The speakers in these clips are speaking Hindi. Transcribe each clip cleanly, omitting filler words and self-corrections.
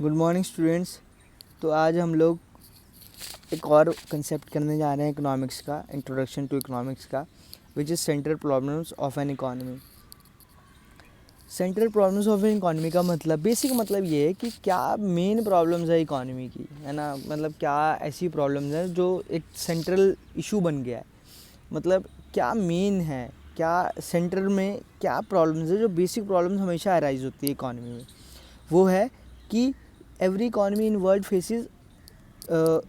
Good morning students. तो आज हम लोग एक और कंसेप्ट करने जा रहे हैं इकोनॉमिक्स का, इंट्रोडक्शन टू इकोनॉमिक्स का, which is central problems of an economy. Central problems of an economy का मतलब, बेसिक मतलब ये है कि क्या मेन प्रॉब्लम्स है इकोनॉमी की, है ना। मतलब क्या ऐसी प्रॉब्लम्स हैं जो एक सेंट्रल इशू बन गया है। मतलब क्या मेन है, क्या सेंटर में क्या प्रॉब्लम्स है, जो बेसिक प्रॉब्लम्स हमेशा अराइज होती है इकोनॉमी में। वो है कि every economy in world faces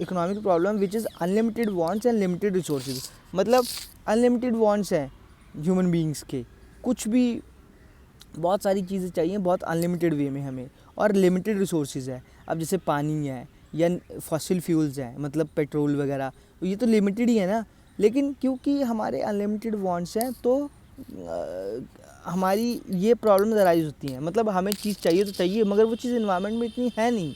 economic problem which is unlimited wants and limited resources। मतलब अनलिमिटेड वांट्स हैं ह्यूमन बींग्स के, कुछ भी बहुत सारी चीज़ें चाहिए बहुत अनलिमिटेड वे में हमें, और लिमिटेड रिसोर्सेज है। अब जैसे पानी है या फॉसिल फ्यूल्स हैं, मतलब पेट्रोल वगैरह, ये तो लिमिटेड ही है ना। लेकिन क्योंकि हमारे अनलिमिटेड वांट्स हैं तो हमारी ये प्रॉब्लम्स अराइज होती हैं। मतलब हमें चीज़ चाहिए तो चाहिए, मगर वो चीज़ इन्वायरमेंट में इतनी है नहीं,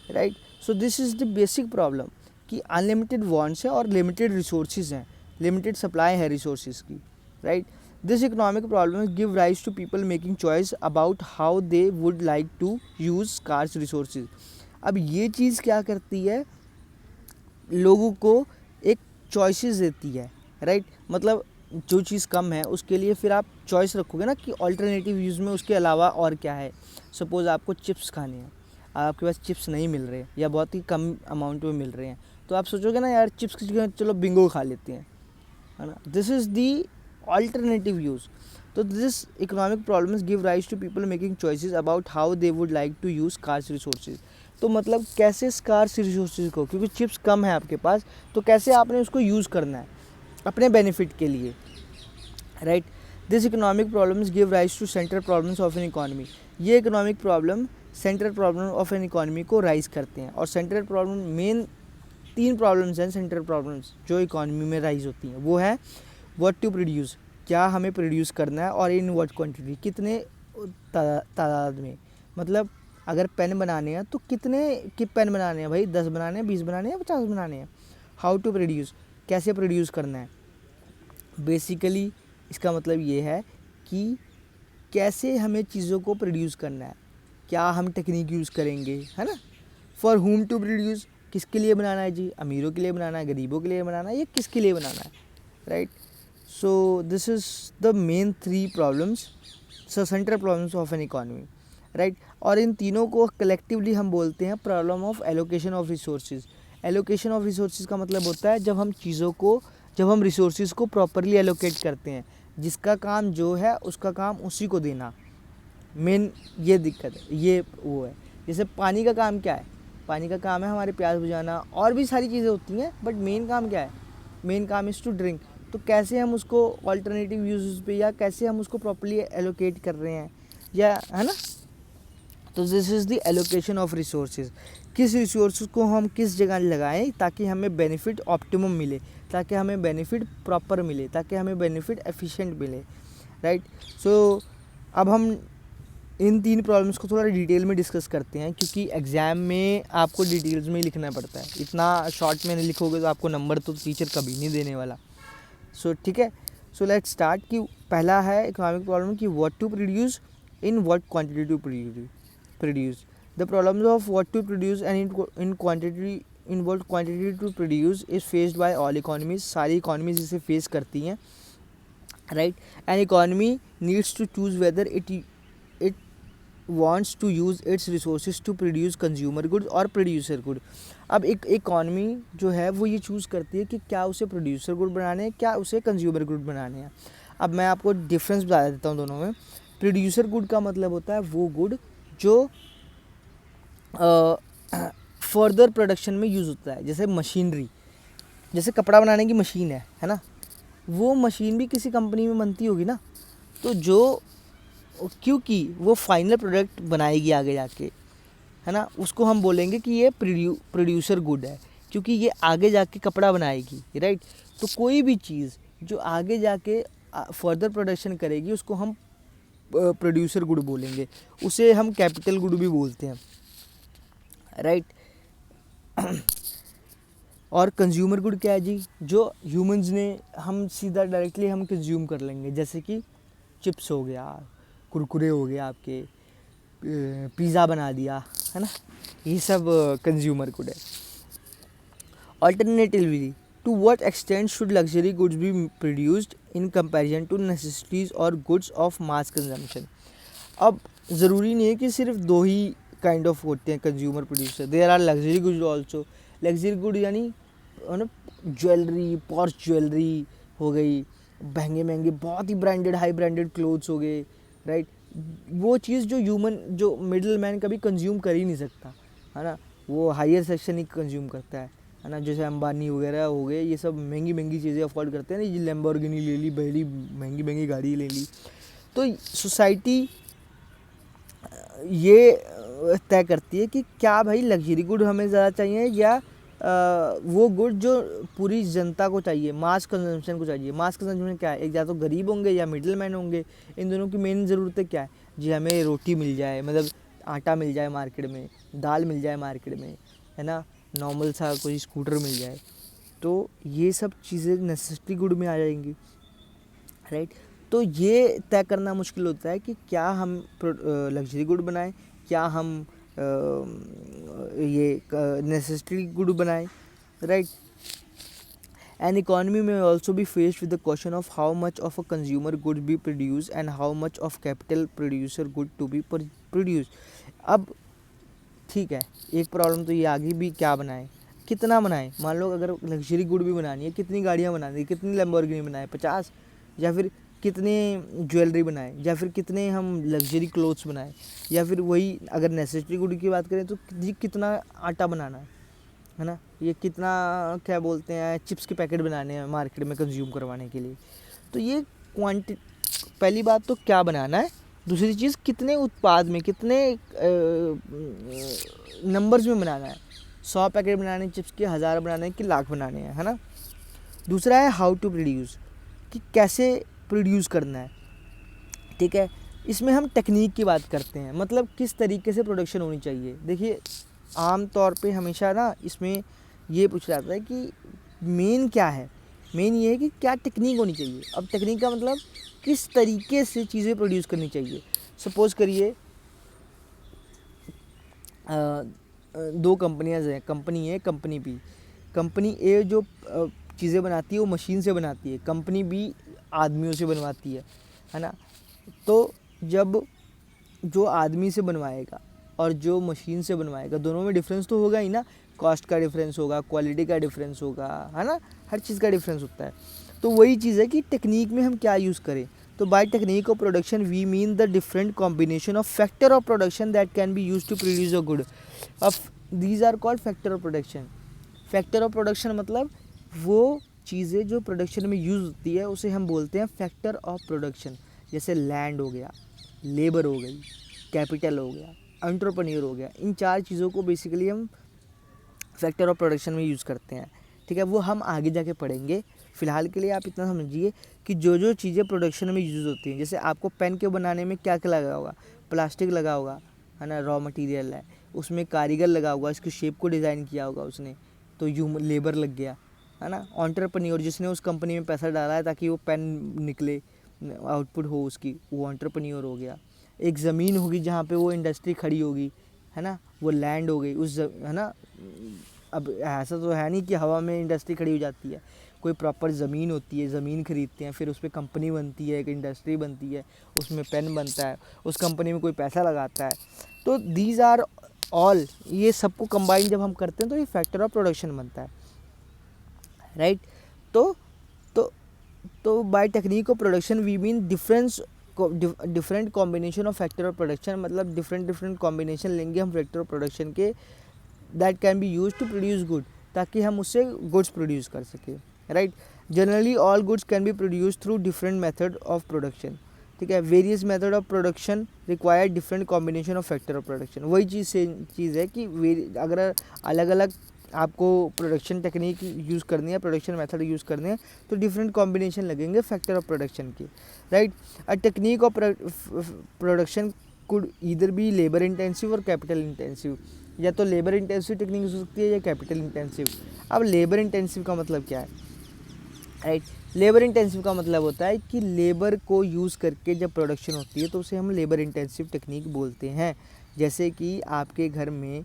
right. So this is the basic problem कि अनलिमिटेड वांट्स है और लिमिटेड रिसोर्सेज हैं, लिमिटेड सप्लाई है रिसोर्सेज की, right. This economic problem give rise to people making choice about how they would like to use scarce resources. अब ये चीज़ क्या करती है, लोगों को एक चॉइसेस देती है, राइट। मतलब जो चीज़ कम है उसके लिए फिर आप चॉइस रखोगे ना कि ऑल्टरनेटिव यूज़ में उसके अलावा और क्या है। सपोज़ आपको चिप्स खाने हैं, आपके पास चिप्स नहीं मिल रहे या बहुत ही कम अमाउंट में मिल रहे हैं, तो आप सोचोगे ना यार चिप्स की जगह चलो बिंगो खा लेते हैं, है ना। This is the alternative use. तो this economic problems give rise to people making choices about how they would like to use scarce resources. तो मतलब कैसे स्कार्स रिसोर्सेज को, क्योंकि चिप्स कम है आपके पास, तो कैसे आपने उसको यूज़ करना है अपने बेनिफिट के लिए, right. This economic problems give rise to central problems of an economy. ये economic problem central problem of an economy को राइज करते हैं। और सेंट्रल प्रॉब्लम मेन 3 प्रॉब्लम्स हैं सेंट्रल प्रॉब्लम्स जो इकोनॉमी में राइज होती हैं। वो है व्हाट टू प्रोड्यूस, क्या हमें प्रोड्यूस करना है, और इन व्हाट क्वांटिटी, कितने तादाद में। मतलब अगर पेन बनाने हैं तो कितने कि पेन बनाने हैं भाई, 10 बनाने हैं, 20 बनाने हैं, 50 बनाने हैं। हाउ टू प्रोड्यूस, कैसे प्रोड्यूस करना है। बेसिकली इसका मतलब ये है कि कैसे हमें चीज़ों को प्रोड्यूस करना है, क्या हम टेक्निक यूज़ करेंगे, है ना। फॉर हुम टू प्रोड्यूस, किसके लिए बनाना है जी, अमीरों के लिए बनाना है, गरीबों के लिए बनाना है, या किसके लिए बनाना है, right. So this is the main 3 problems, central problems of an economy, right. और इन तीनों को कलेक्टिवली हम बोलते हैं problem of allocation of resources. Allocation of resources का मतलब होता है जब हम रिसोर्सेज को प्रॉपरली एलोकेट करते हैं, जिसका काम जो है उसका काम उसी को देना। मेन ये दिक्कत है, ये वो है। जैसे पानी का काम क्या है, पानी का काम है हमारे प्यास बुझाना, और भी सारी चीज़ें होती हैं, बट मेन काम क्या है, मेन काम इज़ टू ड्रिंक। तो कैसे हम उसको ऑल्टरनेटिव यूज़ पे, या कैसे हम उसको प्रॉपर्ली एलोकेट कर रहे हैं, या, है ना। तो this is the allocation of resources. किस रिसोर्स को हम किस जगह लगाएं ताकि हमें बेनिफिट ऑप्टिमम मिले, ताकि हमें बेनिफिट प्रॉपर मिले, ताकि हमें बेनिफिट एफिशिएंट मिले, राइट। सो अब हम इन 3 प्रॉब्लम्स को थोड़ा डिटेल में डिस्कस करते हैं, क्योंकि एग्ज़ाम में आपको डिटेल्स में ही लिखना पड़ता है। इतना शॉर्ट में नहीं लिखोगे तो आपको नंबर तो टीचर कभी नहीं देने वाला। सो ठीक है, सो लेट्स स्टार्ट। कि पहला है इकोनॉमिक प्रॉब्लम कि what to produce, in what quantity to produce. The problems of what to produce and in quantity, in what quantity to produce is faced by all economies. सारी इकोनॉमीज इसे फेस करती हैं, right. An economy needs to choose whether it wants to use its resources to produce consumer goods और producer good। अब एक इकॉनमी जो है वो ये चूज़ करती है कि क्या उसे प्रोड्यूसर गुड बनाने हैं, क्या उसे कंज्यूमर गुड बनाने हैं। अब मैं आपको डिफरेंस बता देता हूँ दोनों में। प्रोड्यूसर गुड का मतलब होता है वो गुड जो फर्दर प्रोडक्शन में यूज़ होता है। जैसे मशीनरी, जैसे कपड़ा बनाने की मशीन है ना, वो मशीन भी किसी कंपनी में बनती होगी ना, तो जो क्योंकि वो फाइनल प्रोडक्ट बनाएगी आगे जाके, है ना, उसको हम बोलेंगे कि ये प्रोड्यूसर गुड है, क्योंकि ये आगे जाके कपड़ा बनाएगी, राइट। तो कोई भी चीज़ जो आगे जाके फर्दर प्रोडक्शन करेगी उसको हम प्रोड्यूसर गुड बोलेंगे। उसे हम कैपिटल गुड भी बोलते हैं, राइट। और कंज्यूमर गुड क्या है जी, जो ह्यूमंस ने हम सीधा डायरेक्टली हम कंज्यूम कर लेंगे। जैसे कि चिप्स हो गया, कुरकुरे हो गए, आपके पिज़्ज़ा बना दिया, है ना, ये सब कंज्यूमर गुड है। Alternatively, to what extent should luxury goods be produced in comparison to necessities or goods of mass consumption? अब ज़रूरी नहीं है कि सिर्फ दो ही काइंड ऑफ होते हैं consumer producer, there are luxury goods also. Luxury good यानी ज्वेलरी, पॉर्श ज्वेलरी हो गई, महंगे महंगे बहुत ही ब्रांडेड हाई ब्रांडेड क्लोथ्स हो गए, राइट। वो चीज़ जो ह्यूमन, जो मिडिल मैन कभी कंज्यूम कर ही नहीं सकता, है ना, वो हायर सेक्शन ही कंज्यूम करता है ना। जैसे अंबानी वगैरह हो गए, ये सब महंगी महंगी चीज़ें अफोर्ड करते हैं ना, ये लैम्बोर्गिनी ले ली, बड़ी महंगी महंगी गाड़ी ले ली। तो सोसाइटी ये तय करती है कि क्या भाई लग्जरी गुड हमें ज़्यादा चाहिए या वो गुड जो पूरी जनता को चाहिए, मास कंजम्पशन को चाहिए। मास कंजम्पशन क्या है, एक या तो गरीब होंगे या मिडिल मैन होंगे। इन दोनों की मेन ज़रूरतें क्या है जी, हमें रोटी मिल जाए, मतलब आटा मिल जाए मार्केट में, दाल मिल जाए मार्केट में, है ना, नॉर्मल सा कोई स्कूटर मिल जाए। तो ये सब चीज़ें नेसेसिटी गुड में आ जाएंगी, राइट। तो ये तय करना मुश्किल होता है कि क्या हम लग्जरी गुड बनाएं, क्या हम ये नेसेसिटी गुड बनाएं, right. An economy may also be faced with the question of how much of a consumer good be produced and how much of capital producer good to be produced. अब ठीक है, एक प्रॉब्लम तो ये आ गई भी, क्या बनाएं, कितना बनाएं। मान लो अगर लग्जरी गुड भी बनानी है, कितनी गाड़ियाँ बनानी है, कितनी लैम्बोर्गिनी बनाएं, 50, या फिर कितने ज्वेलरी बनाएं, या फिर कितने हम लग्जरी क्लोथ्स बनाएं, या फिर वही अगर नेसेसिटी गुड की बात करें तो कितना आटा बनाना है ना, ये कितना क्या बोलते हैं चिप्स के पैकेट बनाने हैं मार्केट में कंज्यूम करवाने के लिए। तो ये पहली बात तो क्या बनाना है, दूसरी चीज़ कितने उत्पाद में, कितने नंबर्स में बनाना है। 100 पैकेट बनाने हैं चिप्स के, 1000 बनाने हैं कि लाख बनाने हैं, है ना। दूसरा है हाउ टू प्रोड्यूस, कि कैसे प्रोड्यूस करना है, ठीक है। इसमें हम टेक्निक की बात करते हैं, मतलब किस तरीके से प्रोडक्शन होनी चाहिए। देखिए आम तौर पे हमेशा ना इसमें ये पूछा जाता है कि मेन क्या है, मेन ये है कि क्या टेक्निक होनी चाहिए। अब टेक्निक का मतलब किस तरीके से चीज़ें प्रोड्यूस करनी चाहिए। सपोज़ करिए दो कंपनियां हैं, कंपनी ए कंपनी बी। कंपनी ए जो चीज़ें बनाती है वो मशीन से बनाती है, कंपनी बी आदमियों से बनवाती है ना। तो जब जो आदमी से बनवाएगा और जो मशीन से बनवाएगा, दोनों में डिफरेंस तो होगा ही ना। कॉस्ट का डिफरेंस होगा, क्वालिटी का डिफरेंस होगा, है ना, हर चीज़ का डिफरेंस होता है। तो वही चीज़ है कि टेक्निक में हम क्या यूज़ करें। तो by technique of production we mean the different combination of factor of production that can be use to produce a good. अब these are called factor of production. Factor of production मतलब वो चीज़ें जो प्रोडक्शन में यूज़ होती है उसे हम बोलते हैं फैक्टर ऑफ प्रोडक्शन। जैसे लैंड हो गया, लेबर हो गई, कैपिटल हो गया, एंटरप्रेन्योर हो गया। इन 4 चीज़ों को बेसिकली हम फैक्टर ऑफ प्रोडक्शन में यूज़ करते हैं, ठीक है। वो हम आगे जाके पढ़ेंगे। फ़िलहाल के लिए आप इतना समझिए कि जो जो चीज़ें प्रोडक्शन में यूज़ होती हैं, जैसे आपको पेन के बनाने में क्या क्या लगा होगा, प्लास्टिक लगा होगा, है ना, रॉ मटेरियल है, उसमें कारीगर लगा होगा, इसकी शेप को डिज़ाइन किया होगा उसने, तो लेबर लग गया, है ना। एंटरप्रेन्योर जिसने उस कंपनी में पैसा डाला है ताकि वो पेन निकले, आउटपुट हो उसकी, वो एंटरप्रेन्योर हो गया। एक ज़मीन होगी जहाँ पे वो इंडस्ट्री खड़ी होगी, है ना, वो लैंड हो गई है ना। अब ऐसा तो है नहीं कि हवा में इंडस्ट्री खड़ी हो जाती है, कोई प्रॉपर ज़मीन होती है, ज़मीन खरीदते हैं, फिर उस पर कंपनी बनती है, एक इंडस्ट्री बनती है, उसमें पेन बनता है, उस कंपनी में कोई पैसा लगाता है। तो दीज आर ऑल, ये सबको कंबाइन जब हम करते हैं तो ये फैक्टर ऑफ प्रोडक्शन बनता है, राइट। तो by technique of production we mean different combination of factor of production, मतलब डिफरेंट कॉम्बिनेशन लेंगे हम फैक्टर ऑफ प्रोडक्शन के, that can be use to produce good, ताकि हम उससे गुड्स प्रोड्यूस कर सकें, right. Generally all goods can be produce through different method of production, ठीक है। Various method of production require different combination of factor of production. वही चीज़ है कि अगर अलग अलग आपको प्रोडक्शन टेक्निक यूज़ करनी है, प्रोडक्शन मेथड यूज़ करने हैं, तो डिफरेंट कॉम्बिनेशन लगेंगे फैक्टर ऑफ प्रोडक्शन के, right. A technique of production could either be labour intensive और कैपिटल इंटेंसिव, या तो लेबर इंटेंसिव टेक्निक हो सकती है या कैपिटल इंटेंसिव। अब लेबर इंटेंसिव का मतलब क्या है, राइट। लेबर इंटेंसिव का मतलब होता है कि लेबर को यूज़ करके जब प्रोडक्शन होती है तो उसे हम लेबर इंटेंसिव टेक्निक बोलते हैं। जैसे कि आपके घर में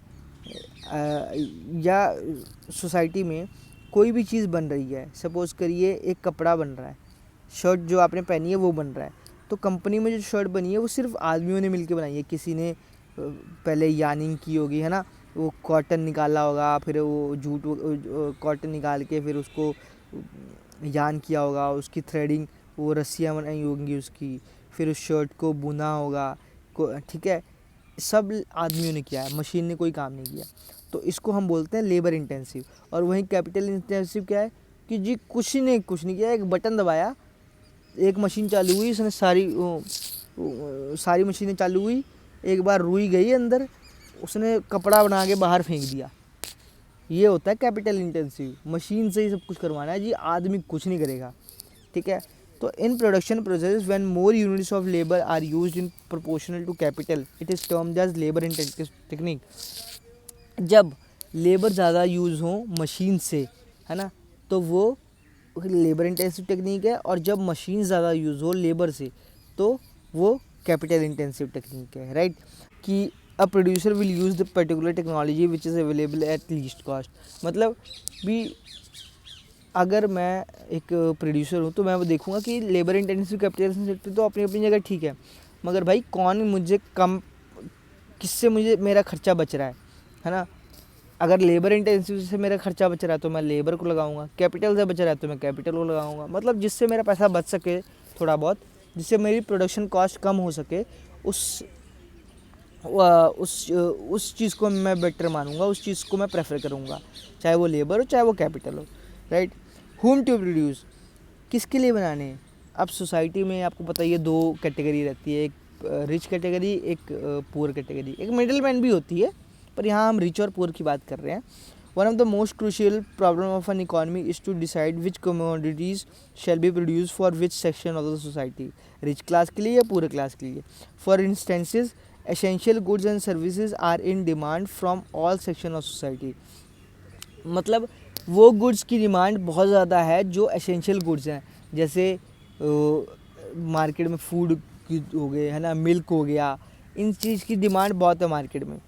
या सोसाइटी में कोई भी चीज़ बन रही है, सपोज़ करिए एक कपड़ा बन रहा है, शर्ट जो आपने पहनी है वो बन रहा है, तो कंपनी में जो शर्ट बनी है वो सिर्फ आदमियों ने मिलके बनाई है। किसी ने पहले यानिंग की होगी, है ना, वो कॉटन निकाला होगा, फिर वो जूट कॉटन निकाल के फिर उसको यान किया होगा, उसकी थ्रेडिंग, वो रस्सियाँ बनाई होंगी उसकी, फिर उस शर्ट को बुना होगा ठीक है, सब आदमियों ने किया है, मशीन ने कोई काम नहीं किया। तो इसको हम बोलते हैं लेबर इंटेंसिव। और वहीं कैपिटल इंटेंसिव क्या है कि जी कुछ नहीं किया, एक बटन दबाया, एक मशीन चालू हुई, उसने सारी मशीनें चालू हुई, एक बार रुई गई अंदर, उसने कपड़ा बना के बाहर फेंक दिया। ये होता है कैपिटल इंटेंसिव। मशीन से ही सब कुछ करवाना है जी, आदमी कुछ नहीं करेगा, ठीक है। तो in production process when more units of labour are used in proportional to capital, it is termed as labour intensive technique. जब लेबर ज़्यादा यूज़ हो मशीन से, है ना, तो वो लेबर इंटेंसिव टेक्निक है। और जब मशीन ज़्यादा यूज़ हो लेबर से, तो वो कैपिटल इंटेंसिव टेक्निक है, राइट। कि a producer will use the particular technology which is available at least cost. मतलब भी अगर मैं एक प्रोड्यूसर हूँ तो मैं वो देखूँगा कि लेबर इंटेंसिव कैपिटल इंटेंसिव तो अपनी अपनी जगह ठीक है, मगर भाई कौन मुझे कम, किससे मुझे मेरा खर्चा बच रहा है ना। अगर लेबर इंटेंसिव से मेरा खर्चा बच रहा है तो मैं लेबर को लगाऊंगा, कैपिटल से बच रहा है तो मैं कैपिटल को लगाऊंगा। मतलब जिससे मेरा पैसा बच सके थोड़ा बहुत, जिससे मेरी प्रोडक्शन कॉस्ट कम हो सके, उस चीज़ को मैं बेटर मानूंगा, उस चीज़ को मैं प्रेफर करूंगा, चाहे वो लेबर हो चाहे वो कैपिटल हो, राइट। होम टू प्रोड्यूस, किसके लिए बनाने हैं। अब सोसाइटी में आपको पता ही है दो कैटेगरी रहती है, एक रिच कैटेगरी, एक पुअर कैटेगरी, एक मिडिल मैन भी होती है, पर यहाँ हम रिच और पुअर की बात कर रहे हैं। One of the most crucial problem of an economy is to decide which commodities shall be produce for which section of the society, rich class के लिए या पुअर क्लास के लिए। For instances essential goods and services are in demand from all section of society. मतलब वो गुड्स की डिमांड बहुत ज़्यादा है जो एसेंशियल गुड्स हैं, जैसे मार्केट में फूड हो गए, है ना, मिल्क हो गया, इन चीज़ की डिमांड बहुत है मार्केट में,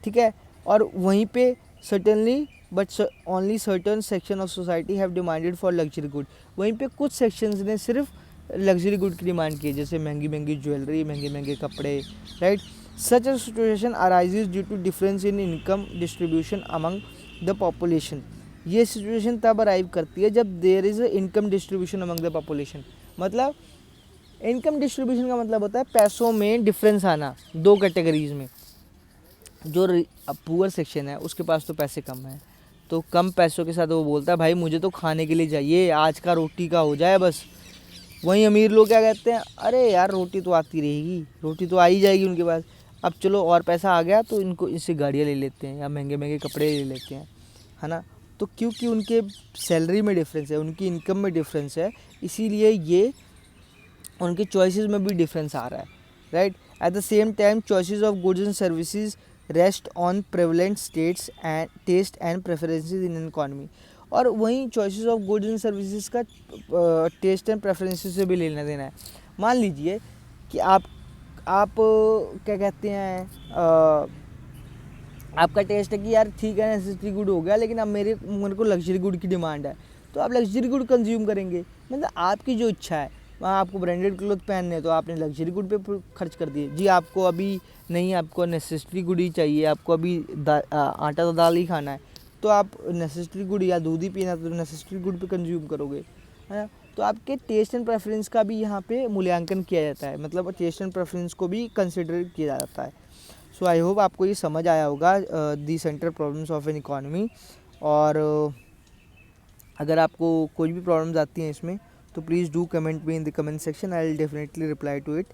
ठीक है। और वहीं पे certainly but only certain section of society have demanded for luxury good. वहीं पे कुछ सेक्शंस ने सिर्फ लग्जरी गुड की डिमांड की है, जैसे महंगी महंगी ज्वेलरी, महंगे महंगे कपड़े, right. Such a situation arises due to difference in income distribution among the population. ये सिचुएशन तब अराइव करती है जब there is income distribution among the population. मतलब इनकम डिस्ट्रीब्यूशन का मतलब होता है पैसों में डिफरेंस आना दो कैटेगरीज में। जो पुअर सेक्शन है उसके पास तो पैसे कम है, तो कम पैसों के साथ वो बोलता है भाई मुझे तो खाने के लिए चाहिए, आज का रोटी का हो जाए बस। वहीं अमीर लोग क्या कहते हैं, अरे यार रोटी तो आती रहेगी, रोटी तो आ ही जाएगी उनके पास, अब चलो और पैसा आ गया तो इनको इससे गाड़ियाँ ले लेते हैं या महंगे महंगे कपड़े ले लेते हैं, है ना। तो क्योंकि उनके सैलरी में डिफरेंस है, उनकी इनकम में डिफरेंस है, इसीलिए ये उनके चॉइसेस में भी डिफरेंस आ रहा है, right. At the same time choices of goods and services rest on prevalent states and taste and preferences in an economy. और वहीं choices of goods and services का टेस्ट एंड प्रेफरेंसेस से भी लेना देना है। मान लीजिए कि आप क्या कहते हैं, आपका टेस्ट है कि यार ठीक है नेसेसिटी गुड हो गया, लेकिन अब मेरे को लग्जरी गुड की डिमांड है, तो आप लग्जरी गुड कंज्यूम करेंगे। मतलब आपकी जो इच्छा है, वहाँ आपको ब्रांडेड क्लोथ पहनने हैं तो आपने लग्जरी गुड पे खर्च कर दिए जी। आपको अभी नहीं, आपको नेसेसिटी गुड ही चाहिए, आपको अभी आटा दाल ही खाना है, तो आप नेसेसिटी गुड या दूध ही पीना है तो नेसेसिटी गुड पे कंज्यूम करोगे, है ना। तो आपके टेस्ट एंड प्रेफरेंस का भी यहाँ पे मूल्यांकन किया जाता है, मतलब टेस्ट एंड प्रेफरेंस को भी कंसिडर किया जाता है। सो आई होप आपको ये समझ आया होगा the central problems of an economy. और अगर आपको कोई भी प्रॉब्लम्स आती हैं इसमें तो please do comment me in the comment section, I will definitely reply to it.